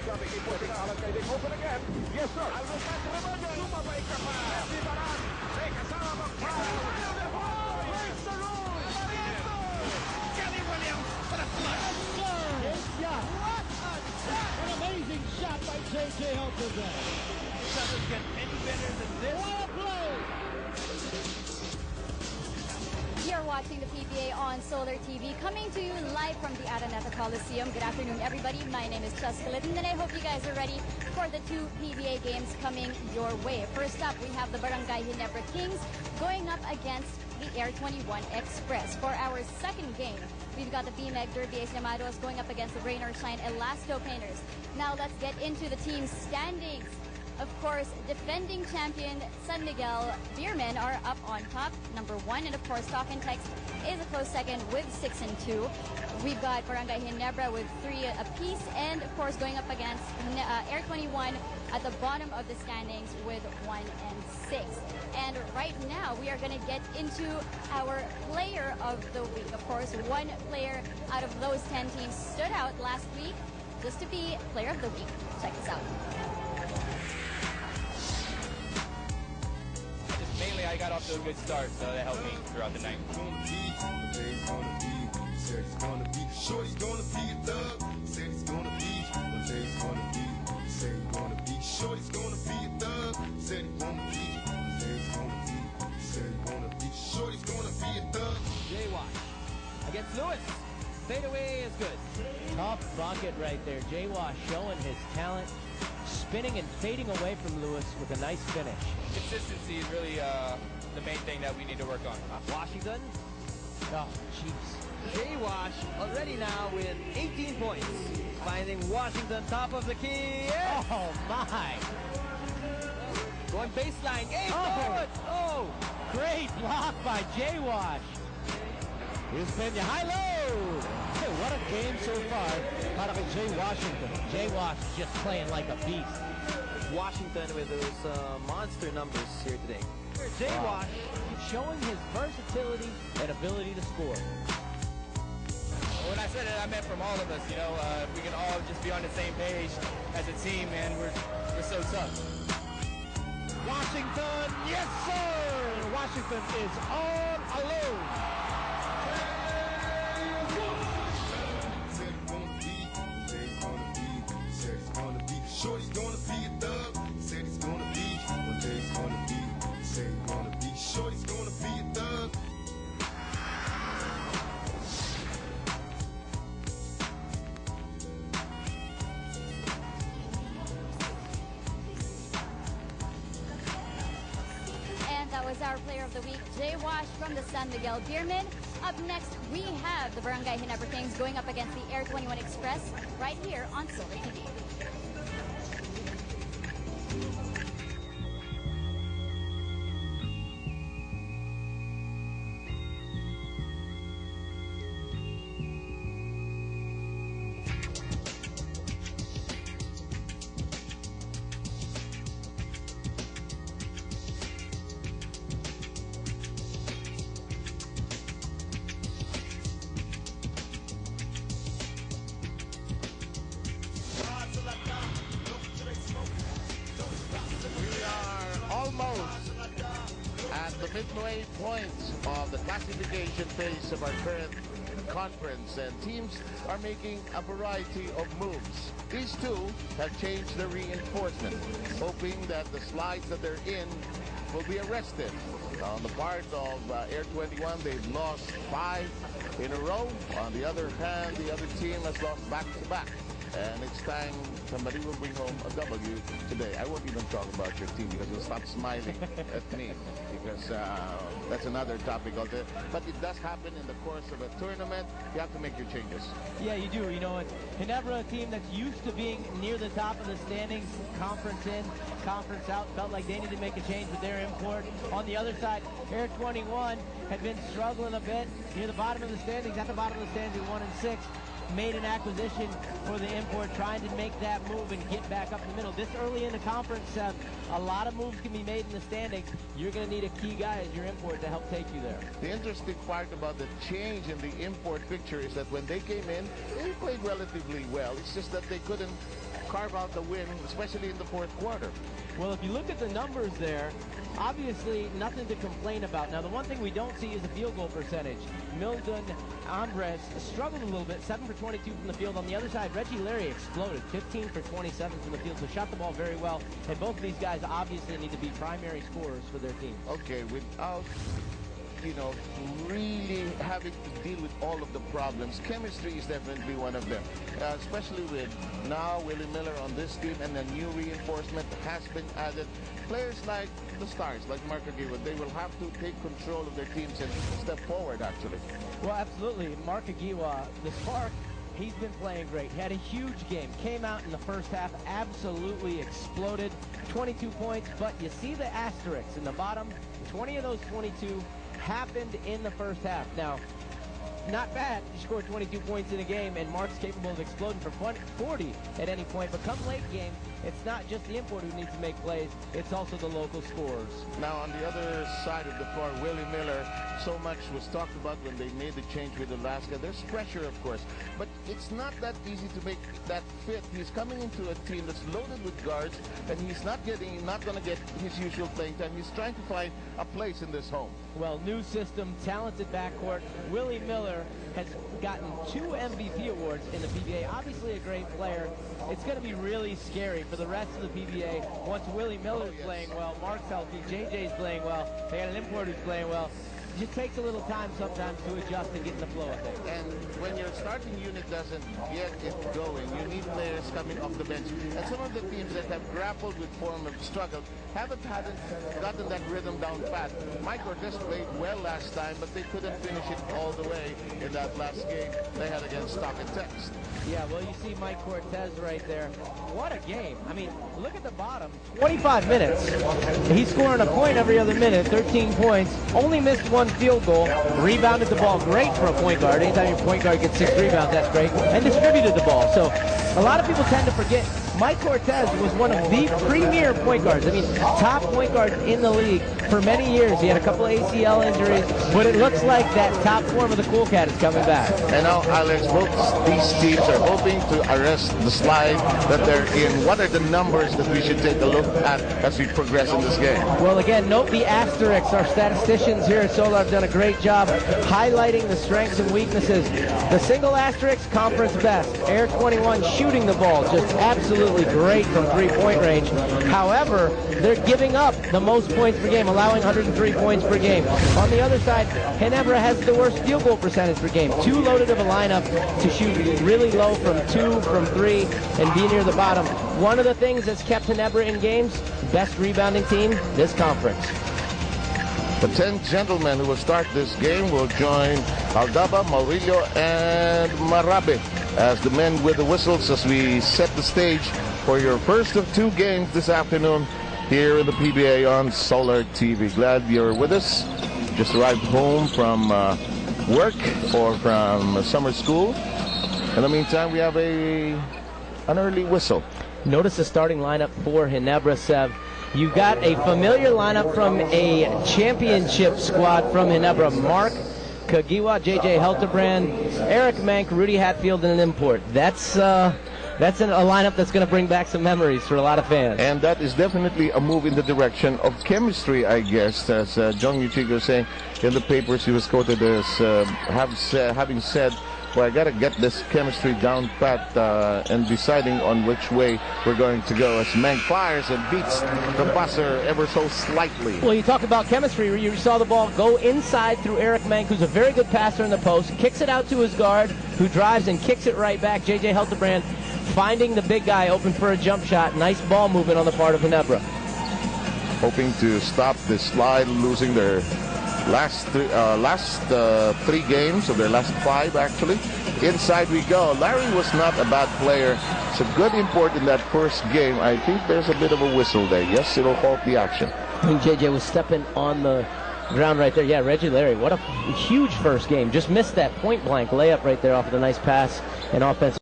Open again. Yes, sir. Sumabay ka pa. Messi Baran. May kasama mag-foul. Breaks the rules. Kelly Williams for the flush. Great shot. What a shot. An amazing shot by J.J. Alcazar. Doesn't get any better than this. What a play. You're watching the PBA on Solar TV, coming to you live from the Araneta Coliseum. Good afternoon, everybody. My name is Jessica Litton, and I hope you guys are ready for the two PBA games coming your way. First up, we have the Barangay Ginebra Kings going up against the Air21 Express. For our second game, we've got the BMEG Derby Ace Llamados going up against the Rain or Shine Elasto Painters. Now let's get into the team standings. Of course, defending champion San Miguel Beermen are up on top, number 1. And of course, Talk and Text is a close second with 6 and 2. We've got Barangay Ginebra with 3 apiece. And of course, going up against Air 21 at the bottom of the standings with 1 and 6. And right now, we are going to get into our player of the week. Of course, one player out of those 10 teams stood out last week just to be player of the week. Check this out. Mainly, I got off to a good start, so that helped me throughout the night. Shorty's gonna be a thug. Said he's gonna be. Today's gonna be. Said he's gonna be. Shorty's gonna be a thug. Said he's gonna be. Today's gonna be. Said he's gonna be. Shorty's gonna be a thug. J-Wash against Lewis. Fadeaway is good. Tough bucket right there. J-Wash showing his talent, spinning and fading away from Lewis with a nice finish. Consistency is really the main thing that we need to work on. Washington. Oh, jeez. J-Wash already now with 18 points. Finding Washington top of the key. Yes! Oh, my. Going baseline. Game forward. Oh, great block by J-Wash. Here's Pena. High-low. Hey, what a game so far. Para kay Jay Washington. J-Wash just playing like a beast. Washington with those monster numbers here today. J-Wash showing his versatility and ability to score. When I said it, I meant from all of us. You know, if we can all just be on the same page as a team, man, we're so tough. Washington, yes sir! Washington is all alone. Said he's gonna be. Today's gonna be. Said he's gonna be. Shorty's gonna be a thug. Said he's gonna be. Today's gonna be. Said he's gonna be. Shorty's gonna be a thug. That was our player of the week, J-Wash from the San Miguel Beermen. Up next, we have the Barangay Ginebra Kings going up against the Air21 Express right here on Solar TV. At the midway point of the classification phase of our current conference, and teams are making a variety of moves. These two have changed their reinforcement, hoping that the slides that they're in will be arrested. On the part of Air 21, they've lost 5 in a row. On the other hand, the other team has lost back-to-back. And it's time somebody will bring home a W today. I won't even talk about your team because you'll stop smiling at me, because that's another topic out there. But it does happen in the course of a tournament. You have to make your changes. Yeah, you do. You know, Ginebra, a team that's used to being near the top of the standings, conference in, conference out, felt like they needed to make a change with their import. On the other side, Air 21 had been struggling a bit near the bottom of the standings, at the bottom of the standings at 1 and 6. made an acquisition for the import, trying to make that move and get back up the middle. This early in the conference, a lot of moves can be made in the standings. You're going to need a key guy as your import to help take you there. The interesting part about the change in the import picture is that when they came in, they played relatively well. It's just that they couldn't carve out the win, especially in the fourth quarter. Well, if you look at the numbers there, obviously nothing to complain about. Now, the one thing we don't see is the field goal percentage. Mildon Ambres struggled a little bit, 7 for 22 from the field. On the other side, Reggie Larry exploded, 15 for 27 from the field, so shot the ball very well. And both of these guys obviously need to be primary scorers for their teams. Okay, without, you know, really having to deal with all of the problems, chemistry is definitely one of them. Especially with now Willie Miller on this team, and a new reinforcement has been added. Players like the stars, like Mark Aguiwa, they will have to take control of their teams and step forward, actually. Well, absolutely. Mark Aguiwa, the spark, he's been playing great. He had a huge game. Came out in the first half, absolutely exploded. 22 points, but you see the asterisks in the bottom. 20 of those 22 happened in the first half. Now, not bad. You scored 22 points in a game, and Mark's capable of exploding for 40 at any point. But come late game, it's not just the import who needs to make plays, it's also the local scorers. Now, on the other side of the floor, Willie Miller, so much was talked about when they made the change with Alaska. There's pressure, of course, but it's not that easy to make that fit. He's coming into a team that's loaded with guards, and he's not going to get his usual playing time. He's trying to find a place in this home. Well, new system, talented backcourt. Willie Miller has gotten 2 MVP awards in the PBA. Obviously a great player. It's going to be really scary for the rest of the PBA once Willie Miller's playing well, Mark's healthy, JJ's playing well, they got an import who's playing well. It just takes a little time sometimes to adjust and get in the flow of things. And when your starting unit doesn't get it going, you need players coming off the bench. And some of the teams that have grappled with form of struggle haven't gotten that rhythm down pat. Mike Cortez played well last time, but they couldn't finish it all the way in that last game they had against Stock and Text. Yeah, well, you see Mike Cortez right there. What a game. I mean, look at the bottom. 25 minutes. He's scoring a point every other minute, 13 points. Only missed 1 field goal. Rebounded the ball. Great for a point guard. Anytime your point guard gets 6 rebounds, that's great. And distributed the ball. So a lot of people tend to forget Mike Cortez was one of the premier point guards. I mean, top point guards in the league for many years. He had a couple of ACL injuries, but it looks like that top form of the Cool Cat is coming back. And now, Alex, both these teams are hoping to arrest the slide that they're in. What are the numbers that we should take a look at as we progress in this game? Well, again, note the asterisks. Our statisticians here at Solar have done a great job highlighting the strengths and weaknesses. The single asterisk, conference best. Air21 shooting the ball, just absolutely great from 3-point range. However, they're giving up the most points per game, allowing 103 points per game. On the other side, Ginebra has the worst field goal percentage per game. Too loaded of a lineup to shoot really low from 2, from 3, and be near the bottom. One of the things that's kept Ginebra in games, best rebounding team this conference. The 10 gentlemen who will start this game will join Aldaba, Maurilio, and Marabe as the men with the whistles as we set the stage for your first of 2 games this afternoon here in the PBA on Solar TV. Glad you're with us. Just arrived home from work or from summer school. In the meantime, we have an early whistle. Notice the starting lineup for Ginebra, Sev. You got a familiar lineup from a championship squad from Ginebra. Mark Kagiwa, JJ Helterbrand, Eric Mank, Rudy Hatfield, and an import. That's a lineup that's going to bring back some memories for a lot of fans. And that is definitely a move in the direction of chemistry, I guess. As John Uchigo was saying in the papers, he was quoted as having said, well, I got to get this chemistry down pat and deciding on which way we're going to go as Mank fires and beats the buzzer ever so slightly. Well, you talk about chemistry. You saw the ball go inside through Eric Mank, who's a very good passer in the post, kicks it out to his guard, who drives and kicks it right back. JJ Helterbrand finding the big guy open for a jump shot. Nice ball movement on the part of Ginebra. Hoping to stop this slide, losing their last 3 games of their last 5 actually. Inside we go. Larry was not a bad player. It's a good import in that first game. I think there's a bit of a whistle there. Yes, it'll halt the action. I think JJ was stepping on the ground right there. Yeah, Reggie Larry, what a huge first game. Just missed that point-blank layup right there off of the nice pass and offensive.